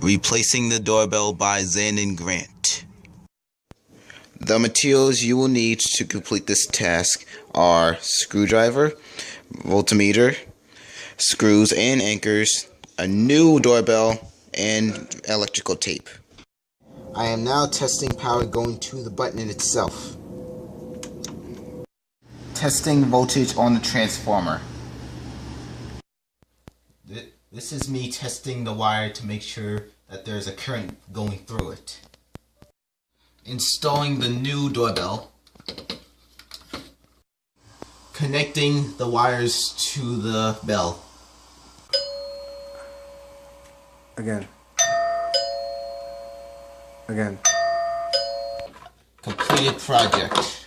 Replacing the doorbell by Zan and Grant. The materials you will need to complete this task are screwdriver, voltmeter, screws and anchors, a new doorbell, and electrical tape. I am now testing power going to the button in itself. Testing voltage on the transformer. This is me testing the wire to make sure that there's a current going through it. Installing the new doorbell. Connecting the wires to the bell. Again. Completed project.